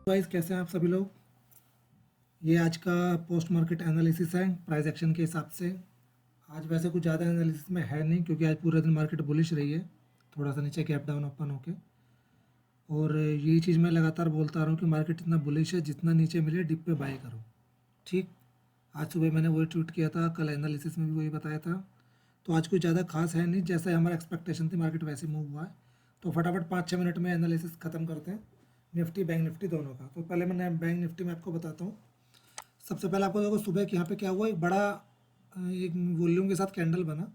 Guys कैसे हैं आप सभी लोग। ये आज का पोस्ट मार्केट एनालिसिस है प्राइस एक्शन के हिसाब से। आज वैसे कुछ ज़्यादा एनालिसिस में है नहीं क्योंकि आज पूरे दिन मार्केट बुलिश रही है, थोड़ा सा नीचे गैप डाउन ओपन होके। और यही चीज़ मैं लगातार बोलता रहा हूँ कि मार्केट इतना बुलिश है, जितना नीचे मिले डिप पे बाय करो। ठीक, आज सुबह मैंने वही ट्वीट किया था, कल एनालिसिस में भी वही बताया था। तो आज कुछ ज़्यादा खास है नहीं, जैसे हमारा एक्सपेक्टेशन थी मार्केट वैसे मूव हुआ है। तो फटाफट 5-6 मिनट में एनालिसिस ख़त्म करते हैं निफ्टी बैंक निफ्टी दोनों का। तो पहले मैं बैंक निफ्टी में आपको बताता हूँ। सबसे पहले आपको देखो सुबह के यहाँ पे क्या हुआ, एक बड़ा एक वॉल्यूम के साथ कैंडल बना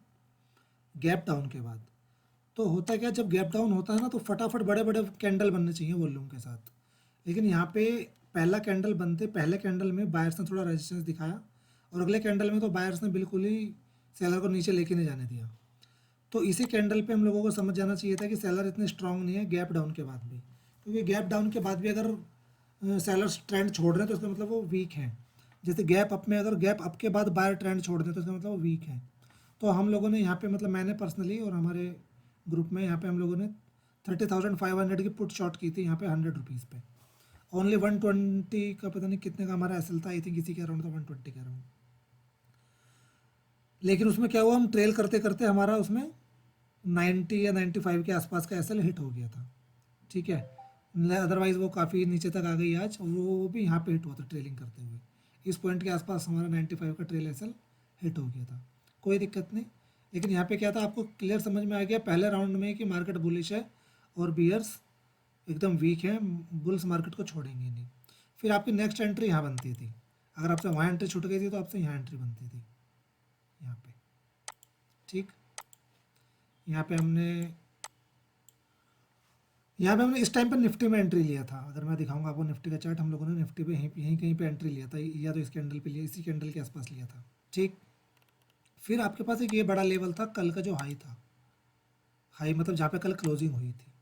गैप डाउन के बाद। तो होता क्या, जब गैप डाउन होता है ना तो फटाफट बड़े बड़े कैंडल बनने चाहिए वॉल्यूम के साथ। लेकिन यहाँ पे पहला कैंडल बनते पहले कैंडल में बायर्स ने थोड़ा रेजिस्टेंस दिखाया, और अगले कैंडल में तो बायर्स ने बिल्कुल ही सेलर को नीचे लेके नहीं जाने दिया। तो इसी कैंडल पे हम लोगों को समझ जाना चाहिए था कि सेलर इतने स्ट्रांग नहीं है गैप डाउन के बाद भी, क्योंकि गैप डाउन के बाद भी अगर सेलर्स ट्रेंड छोड़ रहे हैं तो इसका मतलब वो वीक हैं। जैसे गैप अप में अगर गैप अप के बाद बायर ट्रेंड छोड़ दें तो इसका मतलब वो वीक है। तो हम लोगों ने यहाँ पे मतलब मैंने पर्सनली और हमारे ग्रुप में यहाँ पे हम लोगों ने 30,500 की पुट शॉट की थी यहाँ पे 100 रुपीज़ पे। ओनली 120 का पता नहीं कितने का हमारा एसएल था, आई थिंक इसी के अराउंड था, 120 के अराउंड। लेकिन उसमें क्या हुआ, हम ट्रेल करते करते हमारा उसमें 90 या 95 के आसपास का एसएल हिट हो गया था। ठीक है, अदरवाइज़ वो काफ़ी नीचे तक आ गई आज, और वो भी यहाँ पे हिट हुआ था ट्रेलिंग करते हुए। इस पॉइंट के आसपास हमारा 95 का ट्रेल एसएल हिट हो गया था, कोई दिक्कत नहीं। लेकिन यहाँ पे क्या था, आपको क्लियर समझ में आ गया पहले राउंड में कि मार्केट बुलिश है और बियर्स एकदम वीक है, बुल्स मार्केट को छोड़ेंगे नहीं। फिर आपकी नेक्स्ट एंट्री यहाँ बनती थी, अगर आपसे वहाँ एंट्री छूट गई थी तो आपसे यहाँ एंट्री बनती थी यहाँ पे। ठीक, यहाँ पे हमने यहाँ पे हमने इस टाइम पर निफ्टी में एंट्री लिया था। अगर मैं दिखाऊंगा आपको निफ्टी का चार्ट, हम लोगों ने निफ्टी पे यहीं यहीं कहीं पे एंट्री लिया था, या तो इस कैंडल पे लिया, इसी कैंडल के आसपास लिया था। ठीक, फिर आपके पास एक ये बड़ा लेवल था कल का जो हाई था, हाई मतलब जहाँ पे कल क्लोजिंग हुई थी।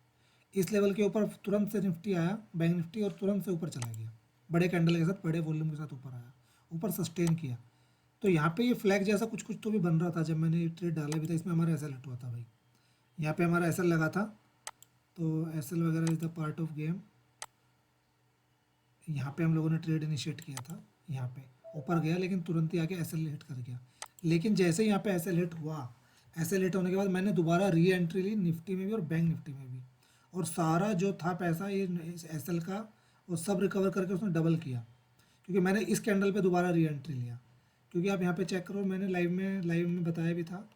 इस लेवल के ऊपर तुरंत से निफ्टी आया बैंक निफ्टी, और तुरंत से ऊपर चला गया बड़े कैंडल के साथ, बड़े वॉल्यूम के साथ ऊपर आया, ऊपर सस्टेन किया। तो यहाँ पे ये फ्लैग जैसा कुछ कुछ तो भी बन रहा था जब मैंने ये ट्रेड डाला भी था। इसमें हमारा एसएल हिट हुआ था भाई, यहाँ पे हमारा एसएल लगा था। तो एसएल वगैरह is the part of game. यहाँ पे हम लोगों ने ट्रेड इनिशिएट किया था, यहाँ पे ऊपर गया लेकिन तुरंत ही आके एसएल हिट कर गया। लेकिन जैसे यहाँ पे एसएल हिट हुआ, एसएल हिट होने के बाद मैंने दोबारा री एंट्री ली निफ्टी में भी और बैंक निफ्टी में भी, और सारा जो था पैसा ये एसएल का वो सब रिकवर करके उसने डबल किया, क्योंकि मैंने इस कैंडल पे दोबारा री एंट्री लिया। क्योंकि आप यहाँ पे चेक करो, मैंने लाइव में बताया भी था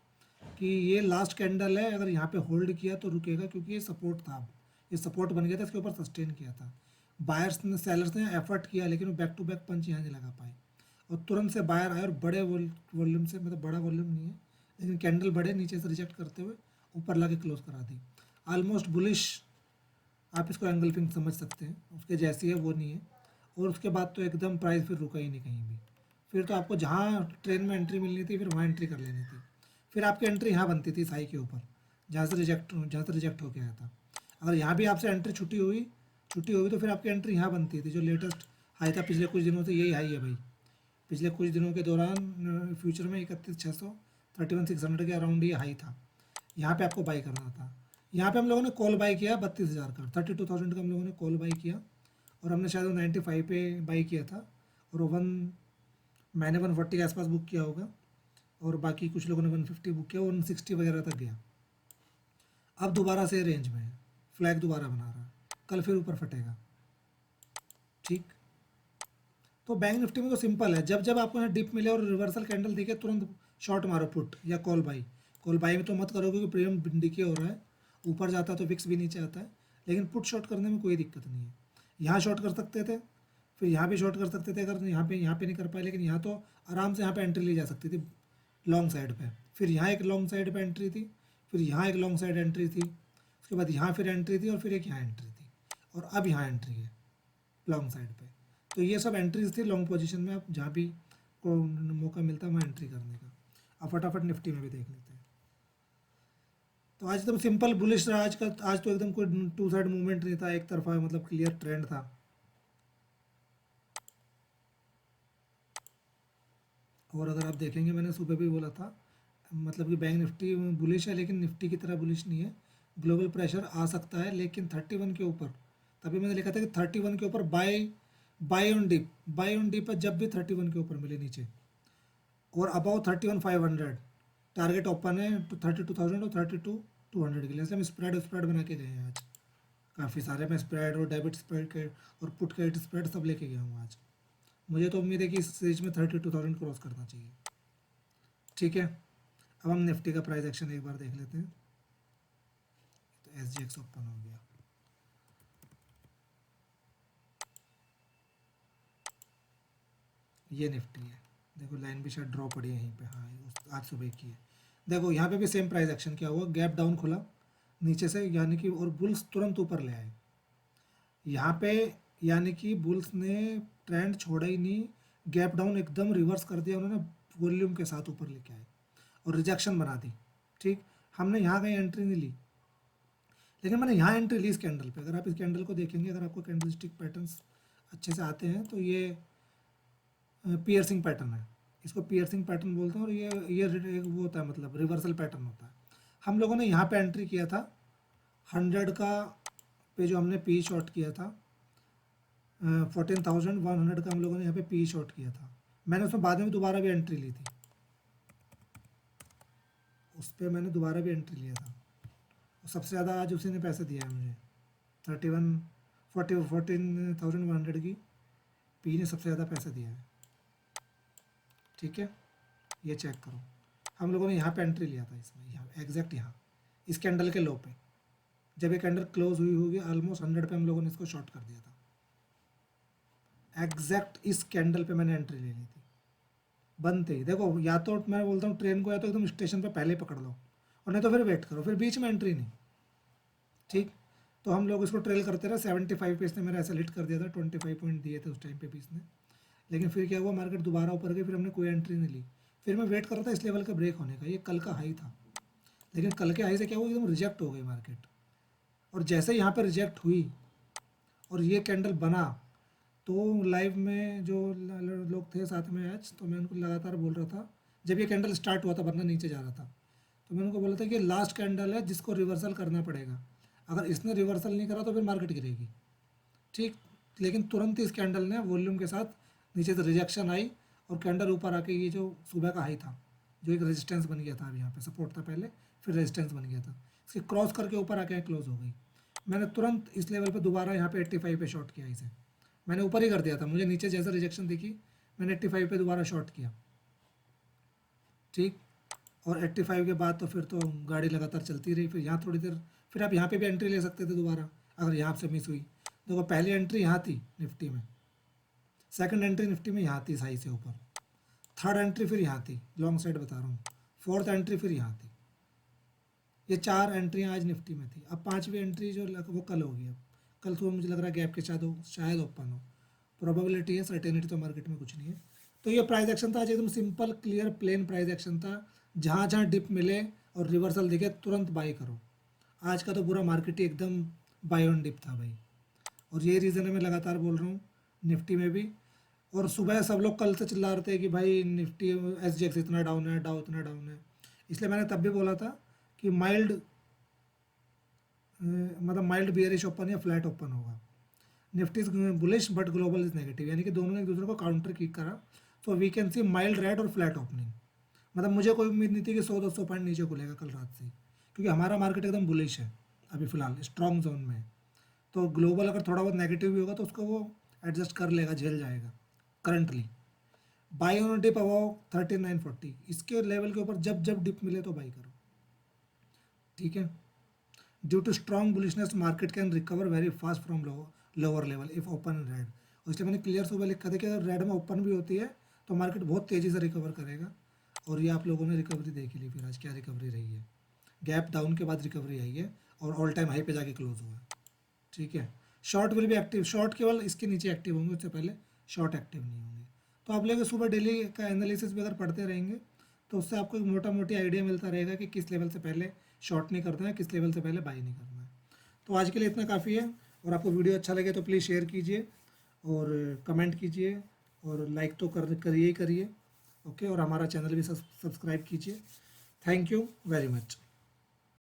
कि ये लास्ट कैंडल है, अगर यहाँ पे होल्ड किया तो रुकेगा, क्योंकि ये सपोर्ट था। अब ये सपोर्ट बन गया था, इसके ऊपर सस्टेन किया था। बायर्स ने सेलर्स ने एफर्ट किया लेकिन वो बैक टू बैक पंच यहाँ नहीं लगा पाए, और तुरंत से बायर आए और बड़े वॉल्यूम से, मतलब बड़ा वॉल्यूम नहीं है लेकिन कैंडल बड़े नीचे से रिजेक्ट करते हुए ऊपर ला के क्लोज करा दी। ऑलमोस्ट बुलिश आप इसको एंगल्फिंग समझ सकते हैं, उसके जैसी है वो नहीं है। और उसके बाद तो एकदम प्राइस फिर रुका ही नहीं कहीं भी। फिर तो आपको जहाँ ट्रेन में एंट्री मिलनी थी फिर वहाँ एंट्री कर लेनी थी। फिर आपकी एंट्री यहाँ बनती थी साई के ऊपर, जहाँ से रिजेक्ट होके आया था। अगर यहाँ भी आपसे एंट्री छुट्टी हुई तो फिर आपकी एंट्री यहाँ बनती थी। जो लेटेस्ट हाई था पिछले कुछ दिनों से, यही हाई है भाई। पिछले कुछ दिनों के दौरान फ्यूचर में 31,600 31,600 के अराउंड ये हाई था। यहाँ पे आपको बाई करना था। यहाँ पे हम लोगों ने कॉल बाई किया 32,000 का, 32,000 का हम लोगों ने कॉल बाई किया, और हमने शायद 95 पे बाई किया था, और मैंने 140 के आसपास बुक किया होगा, और बाकी कुछ लोगों ने 150 बुक किया, 160 वगैरह तक गया। अब दोबारा से रेंज में है, फ्लैग दोबारा बना रहा है, कल फिर ऊपर फटेगा। ठीक, तो बैंक निफ्टी में तो सिंपल है, जब जब आपको यहाँ डिप मिले और रिवर्सल कैंडल दिखे तुरंत शॉर्ट मारो पुट या कॉल बाई। कॉल बाई में तो मत करो क्योंकि प्रीमियम डिके हो रहा है, ऊपर जाता है तो विक्स भी नीचे आता है। लेकिन पुट शॉर्ट करने में कोई दिक्कत नहीं है। यहाँ शॉर्ट कर सकते थे, फिर यहाँ भी शॉर्ट कर सकते थे अगर यहाँ पे नहीं कर पाए, लेकिन यहाँ तो आराम से यहाँ पे एंट्री ली जा सकती थी लॉन्ग साइड पे। फिर यहाँ एक लॉन्ग साइड पे एंट्री थी, फिर यहाँ एक लॉन्ग साइड एंट्री थी, उसके बाद यहाँ फिर एंट्री थी, और फिर एक यहाँ एंट्री थी, और अब यहाँ एंट्री है लॉन्ग साइड पे। तो ये सब एंट्रीज थी लॉन्ग पोजीशन में, आप जहाँ भी को मौका मिलता है वहाँ एंट्री करने का। अब फटाफट निफ्टी में भी देख लेते हैं। तो आज एकदम सिंपल बुलिश रहा आज का। आज तो एकदम कोई टू साइड मूवमेंट नहीं था, एक तरफा मतलब क्लियर ट्रेंड था। और अगर आप देखेंगे, मैंने सुबह भी बोला था, मतलब कि बैंक निफ्टी बुलिश है लेकिन निफ्टी की तरह बुलिश नहीं है। ग्लोबल प्रेशर आ सकता है लेकिन 31 के ऊपर तभी मैंने लिखा था कि 31 के ऊपर बाय ऑन डिप पर जब भी 31 के ऊपर मिले नीचे और अबाउ 31,500 टारगेट ओपन है तो 32,000 और 32,200 के लिए। हम स्प्रेड बना के गए हैं आज काफ़ी सारे। मैं स्प्रेड और डेबिट स्प्रेड के और पुट क्रेडिट स्प्रेड सब लेके गया हूँ आज। मुझे तो उम्मीद है कि इस स्टेज में 32,000 क्रॉस करना चाहिए। ठीक है, अब हम निफ्टी का प्राइस एक्शन एक बार देख लेते हैं। तो SGX ओपन हो गया। ये निफ्टी है, देखो लाइन भी शायद ड्रॉ पड़ी है यहीं पे। हाँ, आज सुबह की है। देखो यहाँ पे भी सेम प्राइस एक्शन क्या हुआ, गैप डाउन खुला नीचे से, यानी कि और बुल्स तुरंत ऊपर ले आए यहाँ पे, यानी कि बुल्स ने ट्रेंड छोड़ा ही नहीं, गैप डाउन एकदम रिवर्स कर दिया उन्होंने, वॉल्यूम के साथ ऊपर लेके आए और रिजेक्शन बना दी। ठीक, हमने यहाँ कहीं एंट्री नहीं ली, लेकिन मैंने यहाँ एंट्री ली इस कैंडल पे। अगर आप इस कैंडल को देखेंगे, अगर आपको कैंडल स्टिक पैटर्न्स अच्छे से आते हैं तो ये पियर्सिंग पैटर्न है, इसको पियर्सिंग पैटर्न बोलते हैं। और ये वो होता है, मतलब रिवर्सल पैटर्न होता है। हम लोगों ने यहाँ पे एंट्री किया था 100 का पे, जो हमने पी शॉर्ट किया था 14,100 का हम लोगों ने यहाँ पे पी शॉर्ट किया था। मैंने उसमें बाद में दोबारा भी एंट्री ली थी, उस पर मैंने दोबारा भी एंट्री लिया था। सबसे ज़्यादा आज उसी ने पैसे दिया है मुझे, 14,100 की पी ने सबसे ज़्यादा पैसा दिया है। ठीक है, ये चेक करो, हम लोगों ने यहाँ पे एंट्री लिया था इसमें, यहाँ एग्जैक्ट यहाँ इस कैंडल के लो पे, जब ये कैंडल क्लोज हुई होगी ऑलमोस्ट 100 पे हम लोगों ने इसको शॉर्ट कर दिया था। एग्जैक्ट इस कैंडल पे मैंने एंट्री ले ली थी बनते ही। देखो, या तो मैं बोलता हूँ ट्रेन को या तो एकदम स्टेशन पे पहले पकड़ लो, और नहीं तो फिर वेट करो, फिर बीच में एंट्री नहीं। ठीक, तो हम लोग इसको ट्रेल करते रहे। 75 पे इसने मेरा ऐसा हिट कर दिया था, 25 पॉइंट दिए थे उस टाइम पे भी इसने। लेकिन फिर क्या हुआ, मार्केट दोबारा ऊपर गई, फिर हमने कोई एंट्री नहीं ली। फिर मैं वेट कर रहा था इस लेवल का ब्रेक होने का, ये कल का हाई था, लेकिन कल के हाई से क्या हुआ, एकदम रिजेक्ट हो गई मार्केट। और जैसे यहाँ पे रिजेक्ट हुई और ये कैंडल बना, तो लाइव में जो लोग थे साथ में आज, तो मैं उनको लगातार बोल रहा था, जब ये कैंडल स्टार्ट हुआ था वरना नीचे जा रहा था, तो मैंने उनको बोला था कि लास्ट कैंडल है जिसको रिवर्सल करना पड़ेगा, अगर इसने रिवर्सल नहीं करा तो फिर मार्केट गिरेगी। ठीक, लेकिन तुरंत ही इस कैंडल ने वॉल्यूम के साथ नीचे से रिजेक्शन आई और कैंडल ऊपर आके, ये जो सुबह का हाई था, जो एक रेजिस्टेंस बन गया था, अब यहाँ पे सपोर्ट था पहले, फिर रेजिस्टेंस बन गया था, इसके क्रॉस करके ऊपर आके क्लोज हो गई। मैंने तुरंत इस लेवल पे दोबारा यहाँ पे 85 पे शॉर्ट किया इसे, मैंने ऊपर ही कर दिया था, मुझे नीचे जैसे रिजेक्शन दिखी मैंने 85 पे दोबारा शॉर्ट किया। ठीक, और 85 के बाद तो फिर तो गाड़ी लगातार चलती रही। फिर यहाँ थोड़ी देर, फिर आप यहाँ पे भी एंट्री ले सकते थे दोबारा अगर यहाँ से मिस हुई। देखो, पहली एंट्री यहाँ थी निफ्टी में, सेकंड एंट्री निफ्टी में यहाँ थी हाई से ऊपर, थर्ड एंट्री फिर यहाँ थी, लॉन्ग साइड बता रहा हूँ, फोर्थ एंट्री फिर यहाँ थी। ये 4 एंट्रियाँ आज निफ्टी में थी। अब 5वीं एंट्री जो वो कल होगी। अब कल सुबह मुझे लग रहा है गैप के शायद ओपन हो, प्रोबेबिलिटी है, सर्टेनिटी तो मार्केट में कुछ नहीं है। तो ये प्राइस एक्शन था आज, एकदम simple clear plain price action था। जहाँ जहाँ डिप मिले और रिवर्सल दिखे तुरंत बाई करो। आज का तो पूरा मार्केट ही एकदम बाय ऑन डिप था भाई, और यही रीज़न है मैं लगातार बोल रहा हूँ निफ्टी में भी। और सुबह सब लोग कल से चिल्ला रहे थे कि भाई निफ्टी SGX इतना डाउन है, डाउ इतना डाउन है, इसलिए मैंने तब भी बोला था कि मतलब माइल्ड बियरिश ओपन या फ्लैट ओपन होगा। Nifty is bullish but global is negative, यानी कि दोनों ने एक दूसरे को काउंटर किक करा, तो we can see mild red और फ्लैट ओपनिंग। मतलब मुझे कोई उम्मीद नहीं थी कि 100-200 पॉइंट नीचे खुलेगा कल रात से, क्योंकि हमारा मार्केट एकदम बुलिश है अभी फ़िलहाल, स्ट्रॉन्ग जोन में है। तो ग्लोबल अगर थोड़ा बहुत नेगेटिव भी होगा तो उसको वो एडजस्ट कर लेगा, झेल जाएगा। Currently buy on dip above 3940, इसके लेवल के ऊपर जब जब डिप मिले तो बाई करो। ठीक है, due to strong bullishness market can recover very fast from lower level if open in red. इसलिए मैंने क्लियर सुबह लिखा था कि अगर रेड में ओपन भी होती है तो मार्केट बहुत तेज़ी से रिकवर करेगा। और ये आप लोगों ने रिकवरी देख ली, फिर आज क्या रिकवरी रही है, गैप डाउन के बाद रिकवरी आई है और ऑल टाइम हाई पे जाके क्लोज हुआ है। ठीक है, शॉर्ट विल भी एक्टिव, शॉर्ट केवल इसके नीचे एक्टिव होंगे, उससे पहले शॉर्ट एक्टिव नहीं होंगे। तो आप लोग सुबह डेली का एनालिसिस भी अगर पढ़ते रहेंगे तो उससे आपको एक मोटा मोटी आइडिया मिलता रहेगा कि किस लेवल से पहले शॉर्ट नहीं करना है, किस लेवल से पहले बाई नहीं करना है। तो आज के लिए इतना काफ़ी है। और आपको वीडियो अच्छा लगे तो प्लीज़ शेयर कीजिए और कमेंट कीजिए और लाइक तो करिए ही करिए। ओके, और हमारा चैनल भी सब्सक्राइब कीजिए। Thank you very much.